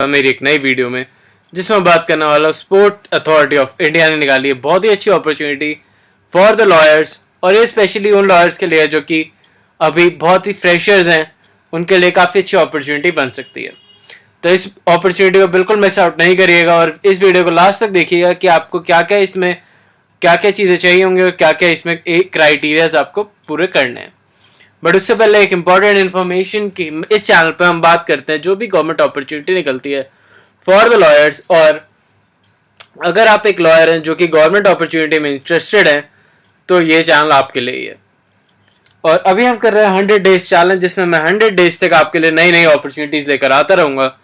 मेरी एक नई वीडियो में, जिसमें बात करने वाला स्पोर्ट अथॉरिटी ऑफ इंडिया ने निकाली है बहुत ही अच्छी अपॉर्चुनिटी फॉर द लॉयर्स, और ये स्पेशली उन लॉयर्स के लिए जो कि अभी बहुत ही फ्रेशर्स हैं, उनके लिए काफ़ी अच्छी अपॉर्चुनिटी बन सकती है। तो इस अपॉर्चुनिटी को बिल्कुल मिस आउट नहीं करिएगा और इस वीडियो को लास्ट तक देखिएगा कि आपको क्या क्या इसमें क्या क्या चीज़ें चाहिए होंगी और क्या क्या इसमें एक क्राइटेरियाज आपको पूरे करने हैं। बट उससे पहले एक इम्पॉर्टेंट इन्फॉर्मेशन की, इस चैनल पे हम बात करते हैं जो भी गवर्नमेंट अपॉर्चुनिटी निकलती है फॉर द लॉयर्स, और अगर आप एक लॉयर हैं जो कि गवर्नमेंट अपॉर्चुनिटी में इंटरेस्टेड हैं तो ये चैनल आपके लिए ही है। और अभी हम कर रहे हैं 100 डेज चैलेंज, जिसमें मैं 100 डेज तक आपके लिए नई नई अपॉर्चुनिटीज लेकर आता रहूंगा।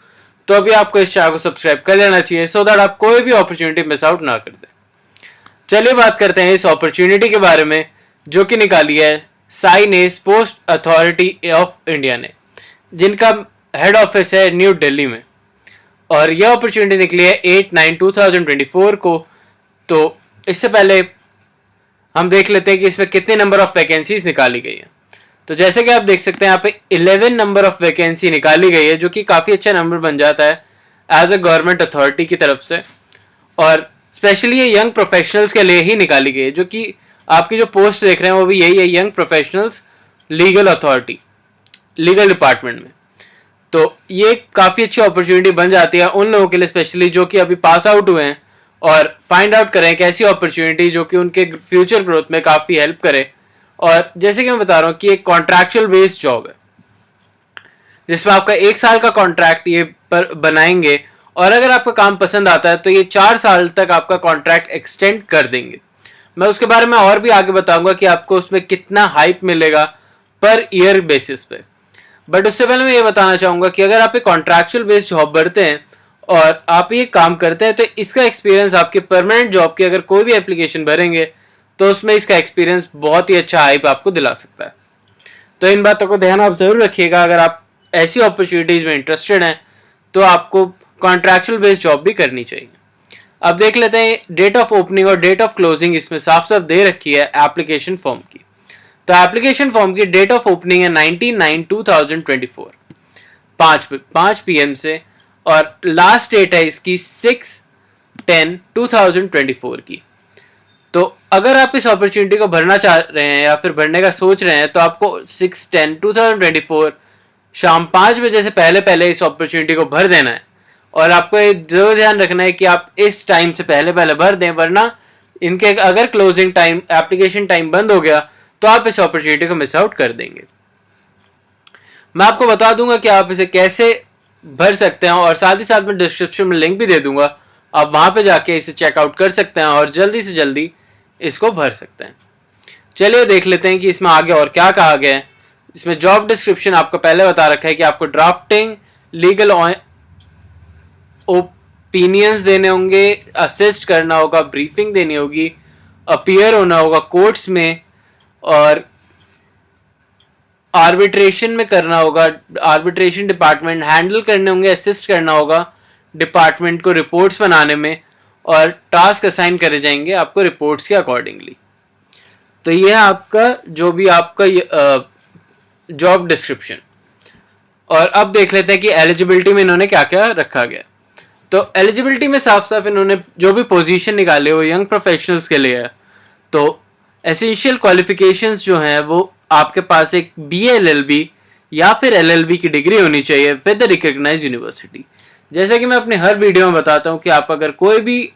तो अभी आपको इस चैनल को सब्सक्राइब कर लेना चाहिए सो दैट आप कोई भी अपॉर्चुनिटी मिस आउट ना कर दें। चलिए बात करते हैं इस अपॉर्चुनिटी के बारे में जो कि निकाली है साइनेस पोस्ट अथॉरिटी ऑफ इंडिया ने, जिनका हेड ऑफिस है न्यू दिल्ली में। और यह अपॉर्चुनिटी निकली है 8/9/2024 को। तो इससे पहले हम देख लेते हैं कि इसमें कितने नंबर ऑफ वैकेंसीज निकाली गई है। तो जैसे कि आप देख सकते हैं यहाँ पे 11 नंबर ऑफ वैकेंसी निकाली गई है, जो कि काफ़ी अच्छा नंबर बन जाता है एज अ गवर्नमेंट अथॉरिटी की तरफ से। और स्पेशली ये यंग प्रोफेशनल्स के लिए ही निकाली गई है, जो कि आपकी जो पोस्ट देख रहे हैं वो भी यही है, young professionals legal authority, legal department में। तो ये काफ़ी अच्छी अपॉर्चुनिटी बन जाती है उन लोगों के लिए, स्पेशली जो कि अभी पास आउट हुए हैं और फाइंड आउट करें एक ऐसी अपॉर्चुनिटी जो कि उनके फ्यूचर ग्रोथ में काफ़ी हेल्प करे। और जैसे कि मैं बता रहा हूँ कि एक कॉन्ट्रैक्चुअल बेस्ड जॉब है, जिसमें आपका 1 साल का कॉन्ट्रैक्ट ये पर बनाएंगे, और अगर आपका काम पसंद आता है तो ये 4 साल तक आपका कॉन्ट्रैक्ट एक्सटेंड कर देंगे। मैं उसके बारे में और भी आगे बताऊंगा कि आपको उसमें कितना हाइप मिलेगा पर ईयर बेसिस पे। बट उससे पहले मैं ये बताना चाहूँगा कि अगर आप एक कॉन्ट्रैक्चुअल बेस्ड जॉब भरते हैं और आप ये काम करते हैं तो इसका एक्सपीरियंस आपके परमानेंट जॉब की अगर कोई भी एप्लीकेशन भरेंगे तो उसमें इसका एक्सपीरियंस बहुत ही अच्छा हाइप आपको दिला सकता है। तो इन बातों को ध्यान आप जरूर रखिएगा। अगर आप ऐसी अपॉर्चुनिटीज़ में इंटरेस्टेड हैं तो आपको कॉन्ट्रैक्चुअल बेस्ड जॉब भी करनी चाहिए। अब देख लेते हैं डेट ऑफ ओपनिंग और डेट ऑफ क्लोजिंग इसमें साफ साफ दे रखी है एप्लीकेशन फॉर्म की। तो एप्लीकेशन फॉर्म की डेट ऑफ ओपनिंग है 19/9/2024 5 PM से, और लास्ट डेट है इसकी 6/10/2024 की। तो अगर आप इस अपॉर्चुनिटी को भरना चाह रहे हैं या फिर भरने का सोच रहे हैं तो आपको 6/10/2024 शाम 5 बजे से पहले पहले इस अपॉर्चुनिटी को भर देना है। और आपको ये जरूर ध्यान रखना है कि आप इस टाइम से पहले पहले भर दें, वरना इनके अगर क्लोजिंग टाइम, एप्लीकेशन टाइम बंद हो गया तो आप इस अपॉर्चुनिटी को मिस आउट कर देंगे। मैं आपको बता दूंगा कि आप इसे कैसे भर सकते हैं, और साथ ही साथ में डिस्क्रिप्शन में लिंक भी दे दूंगा, आप वहां पे जाके इसे चेकआउट कर सकते हैं और जल्दी से जल्दी इसको भर सकते हैं। चलिए देख लेते हैं कि इसमें आगे और क्या कहा गया है। इसमें जॉब डिस्क्रिप्शन आपको पहले बता रखा है कि आपको ड्राफ्टिंग, लीगल ओपिनियंस देने होंगे, असिस्ट करना होगा, ब्रीफिंग देनी होगी, अपीयर होना होगा कोर्ट्स में, और आर्बिट्रेशन में करना होगा, आर्बिट्रेशन डिपार्टमेंट हैंडल करने होंगे, असिस्ट करना होगा डिपार्टमेंट को रिपोर्ट्स बनाने में, और टास्क असाइन करे जाएंगे आपको रिपोर्ट्स के अकॉर्डिंगली। तो ये है आपका जो भी आपका जॉब डिस्क्रिप्शन। और अब देख लेते हैं कि एलिजिबिलिटी में इन्होंने क्या क्या रखा गया। तो एलिजिबिलिटी में साफ साफ इन्होंने जो भी पोजीशन निकाले वो यंग प्रोफेशनल्स के लिए है। तो एसेंशियल क्वालिफिकेशंस जो हैं वो आपके पास एक BA LLB या फिर LLB की डिग्री होनी चाहिए विद द रिकॉग्नाइज्ड यूनिवर्सिटी। जैसे कि मैं अपने हर वीडियो में बताता हूँ कि आप अगर कोई भी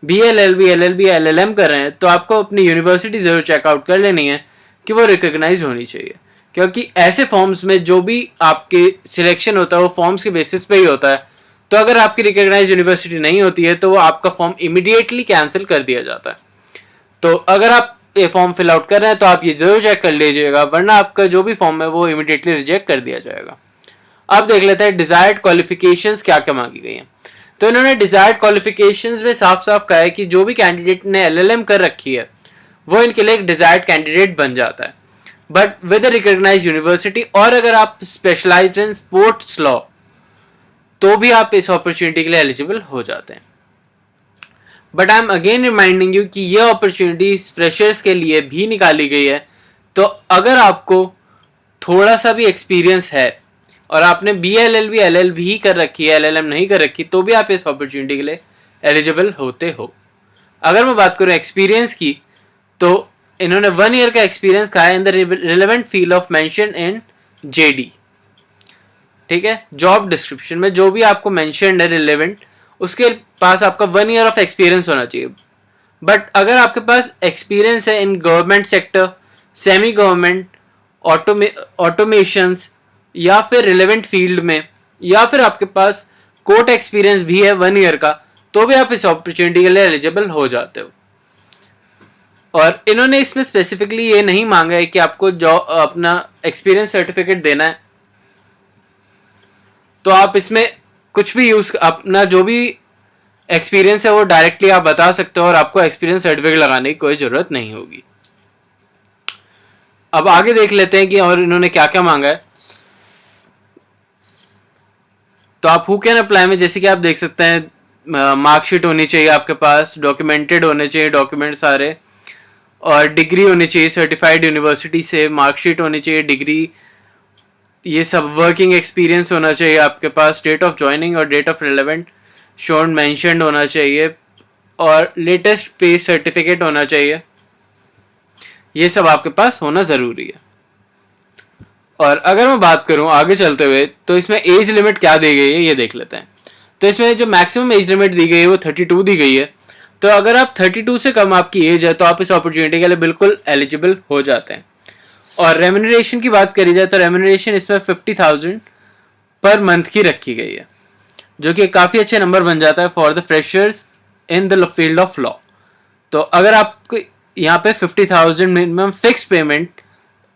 BA LLB LLB या LLM कर रहे हैं तो आपको अपनी यूनिवर्सिटी जरूर चेकआउट कर लेनी है कि वो रिकॉग्नाइज होनी चाहिए, क्योंकि ऐसे फॉर्म्स में जो भी आपके सिलेक्शन होता है वो फॉर्म्स के बेसिस पे ही होता है। तो अगर आपकी रिकॉग्नाइज्ड यूनिवर्सिटी नहीं होती है तो वो आपका फॉर्म इमीडिएटली कैंसिल कर दिया जाता है। तो अगर आप ये फॉर्म फिल आउट कर रहे हैं तो आप ये जरूर चेक कर लीजिएगा, वरना आपका जो भी फॉर्म है वो इमीडिएटली रिजेक्ट कर दिया जाएगा। अब देख लेते हैं डिजायर्ड क्वालिफिकेशंस क्या क्या मांगी गई हैं। तो इन्होंने डिजायर्ड क्वालिफिकेशंस में साफ साफ कहा है कि जो भी कैंडिडेट ने LLM कर रखी है वो इनके लिए एक डिजायर्ड कैंडिडेट बन जाता है, बट विद रिकॉग्नाइज्ड यूनिवर्सिटी। और अगर आप स्पेशलाइज्ड इन स्पोर्ट्स लॉ तो भी आप इस अपॉर्चुनिटी के लिए एलिजिबल हो जाते हैं। But I am again reminding you कि यह अपॉर्चुनिटी फ्रेशर्स के लिए भी निकाली गई है। तो अगर आपको थोड़ा सा भी एक्सपीरियंस है और आपने BLLB LLB कर रखी है, LLM नहीं कर रखी, तो भी आप इस अपॉर्चुनिटी के लिए एलिजिबल होते हो। अगर मैं बात करूँ एक्सपीरियंस की, तो इन्होंने 1 ईयर का एक्सपीरियंस कहा है in the relevant field of mention in JD। ठीक है, जॉब डिस्क्रिप्शन में जो भी आपको मेंशन है रिलेवेंट, उसके पास आपका 1 ईयर ऑफ एक्सपीरियंस होना चाहिए। बट अगर आपके पास एक्सपीरियंस है in government sector, semi government, automations या फिर रिलेवेंट फील्ड में, या फिर आपके पास कोर्ट एक्सपीरियंस भी है 1 ईयर का, तो भी आप इस अपॉर्चुनिटी के लिए एलिजिबल हो जाते हो। और इन्होंने इसमें स्पेसिफिकली ये नहीं मांगा है कि आपको जो अपना एक्सपीरियंस सर्टिफिकेट देना है, तो आप इसमें कुछ भी यूज, अपना जो भी एक्सपीरियंस है वो डायरेक्टली आप बता सकते हो और आपको एक्सपीरियंस सर्टिफिकेट लगाने की कोई जरूरत नहीं होगी। अब आगे देख लेते हैं कि और इन्होंने क्या क्या मांगा है। तो आप हु कैन अप्लाई में जैसे कि आप देख सकते हैं, मार्कशीट होनी चाहिए आपके पास, डॉक्यूमेंटेड होने चाहिए डॉक्यूमेंट सारे, और डिग्री होनी चाहिए सर्टिफाइड यूनिवर्सिटी से, मार्कशीट होनी चाहिए, डिग्री, ये सब, वर्किंग एक्सपीरियंस होना चाहिए आपके पास, डेट ऑफ ज्वाइनिंग और date of relevant shown mentioned होना चाहिए, और लेटेस्ट पे सर्टिफिकेट होना चाहिए। ये सब आपके पास होना ज़रूरी है। और अगर मैं बात करूं आगे चलते हुए, तो इसमें एज लिमिट क्या दी गई है ये देख लेते हैं। तो इसमें जो मैक्सिमम एज लिमिट दी गई है वो 32 दी गई है। तो अगर आप 32 से कम आपकी एज है तो आप इस अपॉर्चुनिटी के लिए बिल्कुल एलिजिबल हो जाते हैं। और रेम्यूनरेशन की बात करी जाए तो रेम्यूनरेशन इसमें 50,000 पर मंथ की रखी गई है, जो कि काफ़ी अच्छे नंबर बन जाता है for the freshers in the field of law. तो अगर आपको यहाँ पे 50,000 मिनिमम फिक्स पेमेंट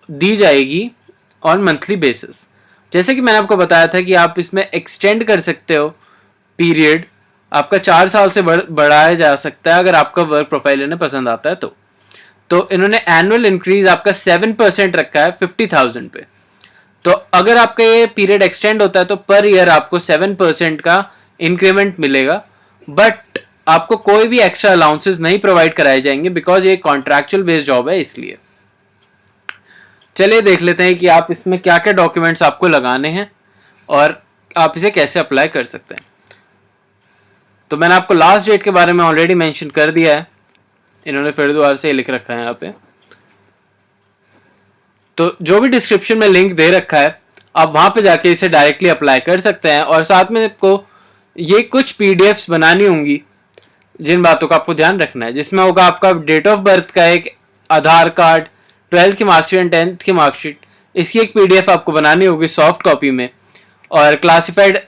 दी जाएगी ऑन मंथली बेसिस। जैसे कि मैंने आपको बताया था कि आप इसमें एक्सटेंड कर सकते हो पीरियड, आपका 4 साल से बढ़ाया जा सकता है अगर आपका वर्क प्रोफाइल इन्हें पसंद आता है तो इन्होंने एनुअल इंक्रीज आपका 7% रखा है 50,000 पे। तो अगर आपका ये पीरियड एक्सटेंड होता है तो पर ईयर आपको 7% का इंक्रीमेंट मिलेगा, बट आपको कोई भी एक्स्ट्रा अलाउंसेस नहीं प्रोवाइड कराए जाएंगे बिकॉज ये कॉन्ट्रैक्चुअल बेस्ड जॉब है। इसलिए चलिए देख लेते हैं कि आप इसमें क्या क्या डॉक्यूमेंट्स आपको लगाने हैं और आप इसे कैसे अप्लाई कर सकते हैं। तो मैंने आपको लास्ट डेट के बारे में ऑलरेडी मेंशन कर दिया है, इन्होंने फिर दोबारा से लिख रखा है यहाँ पे। तो जो भी डिस्क्रिप्शन में लिंक दे रखा है आप वहां पे जाके इसे डायरेक्टली अप्लाई कर सकते हैं। और साथ में आपको ये कुछ PDFs बनानी होंगी जिन बातों का आपको ध्यान रखना है, जिसमें होगा आपका डेट ऑफ बर्थ का एक आधार कार्ड, 12th की मार्कशीट एंड 10th की मार्कशीट, इसकी एक PDF आपको बनानी होगी सॉफ्ट कॉपी में, और क्लासिफाइड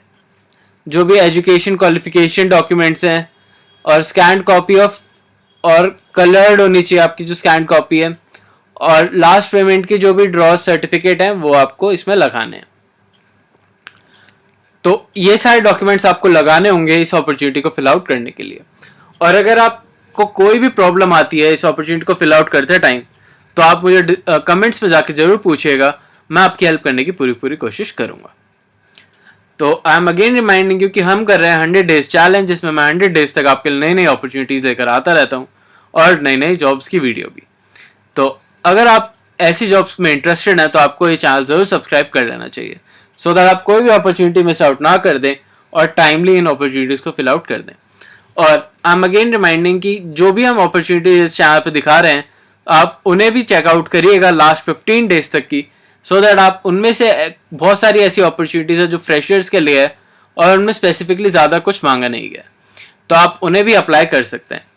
जो भी एजुकेशन क्वालिफिकेशन डॉक्यूमेंट्स हैं, और स्कैन कॉपी ऑफ, और कलर्ड होनी चाहिए आपकी जो स्कैन कॉपी है, और लास्ट पेमेंट की जो भी ड्रॉ सर्टिफिकेट है वो आपको इसमें लगाने हैं। तो ये सारे डॉक्यूमेंट्स आपको लगाने होंगे इस अपॉर्चुनिटी को फिल आउट करने के लिए। और अगर आपको कोई भी प्रॉब्लम आती है इस अपॉर्चुनिटी को फिल आउट करते टाइम तो आप मुझे कमेंट्स में जाके जरूर पूछिएगा, मैं आपकी हेल्प करने की पूरी कोशिश करूंगा। तो I am again reminding you कि हम कर रहे हैं 100 डेज चैलेंज, जिसमें मैं 100 डेज तक आपके लिए नई नई अपॉर्चुनिटीज लेकर आता रहता हूँ और नई नई जॉब्स की वीडियो भी। तो अगर आप ऐसी जॉब्स में इंटरेस्टेड हैं तो आपको ये चैनल जरूर सब्सक्राइब कर लेना चाहिए, सो दैट आप कोई भी अपॉर्चुनिटी मिस आउट ना कर दें और टाइमली इन अपॉर्चुनिटीज को फिल आउट कर दें। और आई एम अगेन रिमाइंडिंग कि जो भी हम अपॉर्चुनिटीज इस चैनल पे दिखा रहे हैं आप उन्हें भी चेकआउट करिएगा लास्ट 15 डेज तक की, सो दैट आप उनमें से बहुत सारी ऐसी अपॉर्चुनिटीज है जो फ्रेशर्स के लिए है और उनमें स्पेसिफिकली ज़्यादा कुछ मांगा नहीं गया, तो आप उन्हें भी अप्लाई कर सकते हैं।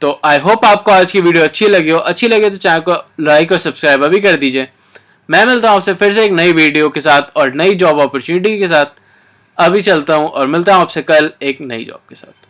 तो आई होप आपको आज की वीडियो अच्छी लगी हो। अच्छी लगे तो चैनल को लाइक और सब्सक्राइब अभी कर दीजिए। मैं मिलता हूँ आपसे फिर से एक नई वीडियो के साथ और नई जॉब अपॉर्चुनिटी के साथ। अभी चलता हूँ और मिलता हूँ आपसे कल एक नई जॉब के साथ।